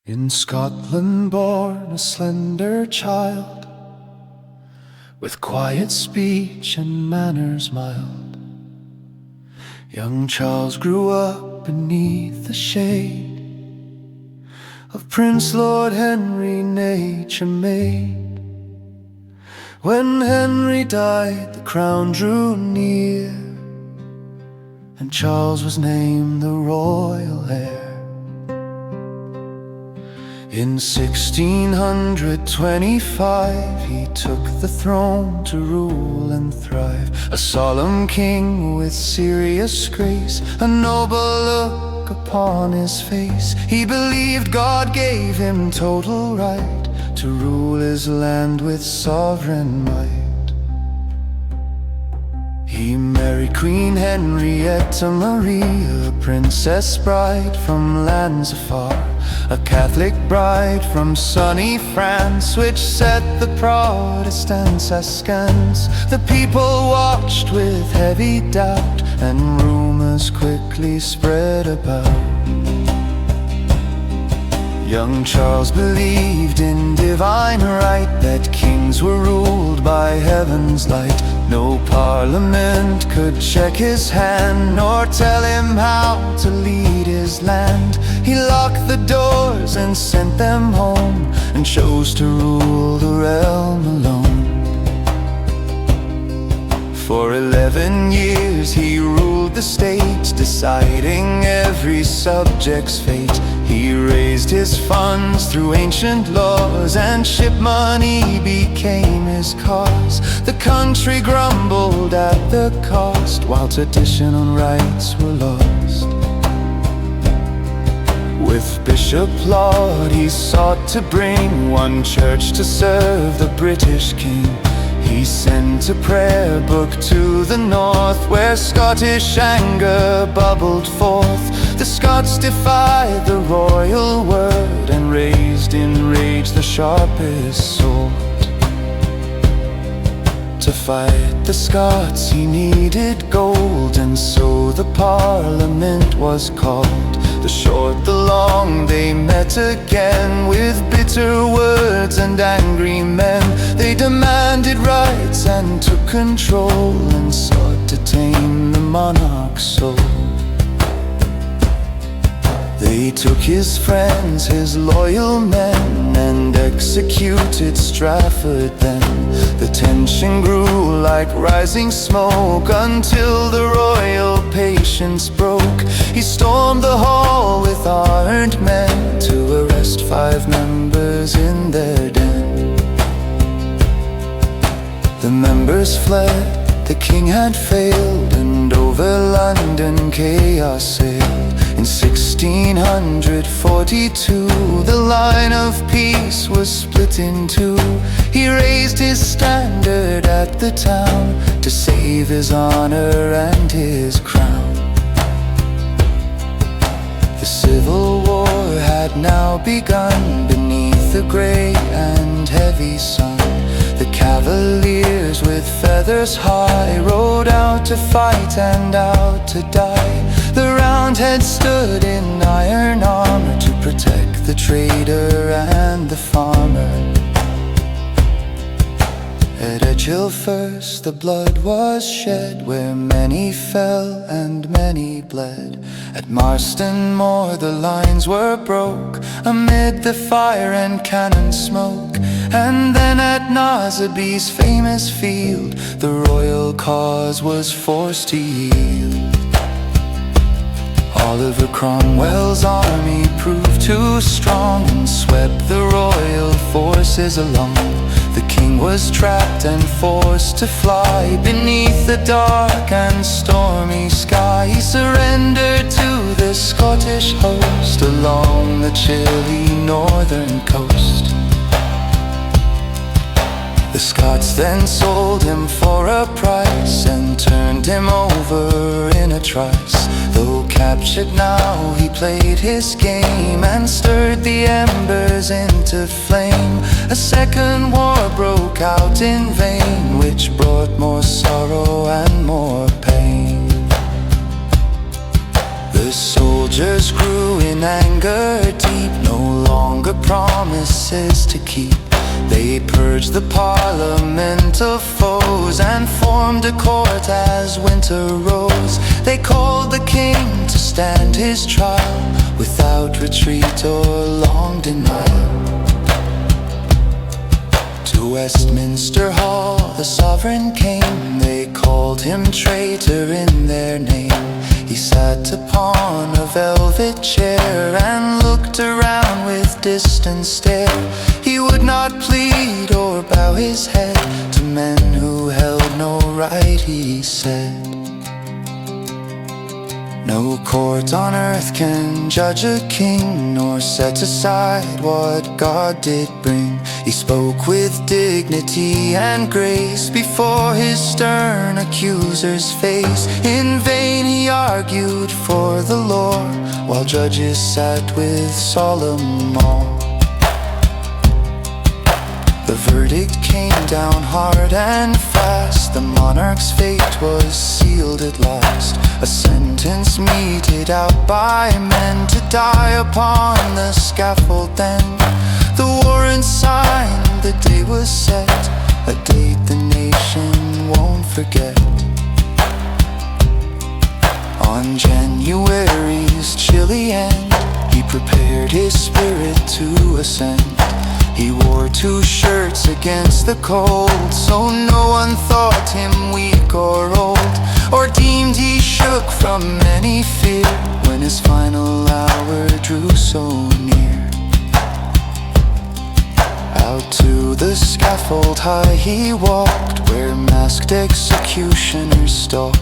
In Scotland born a slender child, with quiet speech and manners mild. Young Charles grew up beneath the shade of Prince Lord Henry, nature made. When Henry died, the crown drew near, and Charles was named the royal heir. In 1625 he took the throne to rule and thrive, a solemn king with serious grace, a noble look upon his face. He believed God gave him total right to rule his land with sovereign might. He married Queen Henrietta Maria, a princess bride from lands afar, a Catholic bride from sunny France, which set the Protestants askance. The people watched with heavy doubt, and rumors quickly spread about. Young Charles believed in divine right, that kings were ruled by heaven's light. No parliament could check his hand, nor tell him how to lead his land. He locked the doors and sent them home, and chose to rule the realm alone. For 11 years he ruled the state, deciding every subject's fate. He raised his funds through ancient laws, and ship money became his cause. The country grumbled at the cost, while traditional rights were lost. With Bishop Laud he sought to bring one church to serve the British king. He sent a prayer book to the north, where Scottish anger bubbled forth. The Scots defied the royal word, and raised in rage the sharpest sword. To fight the Scots he needed gold, and so the Parliament was called. The short, the long, they met again, with bitter words and angry men. They demanded rights and took control, and sought to tame the monarch's soul. They took his friends, his loyal men, and executed Strafford then. The tension grew like rising smoke, until the royal patience broke. He stormed the hall with armed men, to arrest 5 members in their den. The members fled, the king had failed, and over London chaos sailed. In 1642 the line of peace was split in two. He raised his standard at the town, to save his honor and his crown. The Civil War had now begun, beneath the grey and heavy sun. The cavaliers with feathers high rode out to fight and out to die. The Roundheads stood in iron armor, to protect the trader and the farmer. At Edgehill first the blood was shed, where many fell and many bled. At Marston Moor the lines were broke, amid the fire and cannon smoke. And then at Nazabee's famous field, the royal cause was forced to yield. Oliver Cromwell's army proved too strong, and swept the royal forces along. The king was trapped and forced to fly, beneath the dark and stormy sky. He surrendered to the Scottish host, along the chilly northern coast. The Scots then sold him for a price, and turned him over in a trice. Though captured now he played his game, and stirred the embers into flame. A second war broke out in vain, which brought more sorrow and more pain. The soldiers grew in anger deep, no longer promises to keep. They purged the parliament of foes and formed a court as winter rose. They called the king to stand his trial without retreat or long denial. To Westminster Hall the sovereign came. They called him traitor in their name. He sat upon a velvet chair and looked around with distant stare. He would not plead or bow his head to men who held no right, he said. No court on earth can judge a king, nor set aside what God did bring. He spoke with dignity and grace before his stern accuser's face. In vain he argued for the law, while judges sat with solemn awe. The verdict came down hard and fast. The monarch's fate was sealed at last. A sentence meted out by men to die upon the scaffold then. The warrant signed, the day was set, a date the nation won't forget. On January's chilly end, he prepared his spirit to ascend. He wore 2 shirts against the cold, so no one thought him weak or old, or deemed he shook from any fear when his final hour drew so near. Out to the scaffold high he walked, where masked executioners stalked.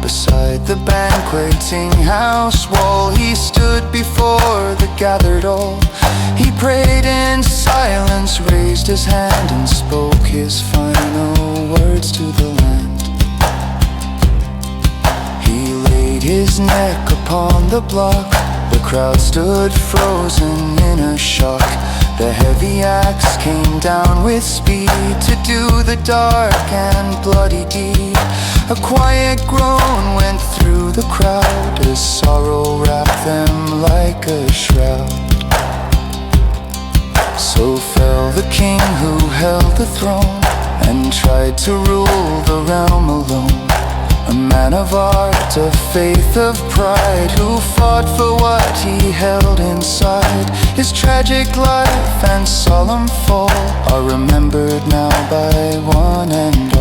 Beside the banqueting house wall he stood before the gathered all. He prayed in silence, raised his hand, and spoke his final words to the land. He laid his neck upon the block. The crowd stood frozen in a shock. The heavy axe came down with speed to do the dark and bloody deed. A quiet groan went through the crowd as sorrow wrapped them like a shroud. So fell the king who held the throne and tried to rule the realm alone. A man of art, of faith, of pride, who fought for what he held inside. His tragic life and solemn fall are remembered now by one and all.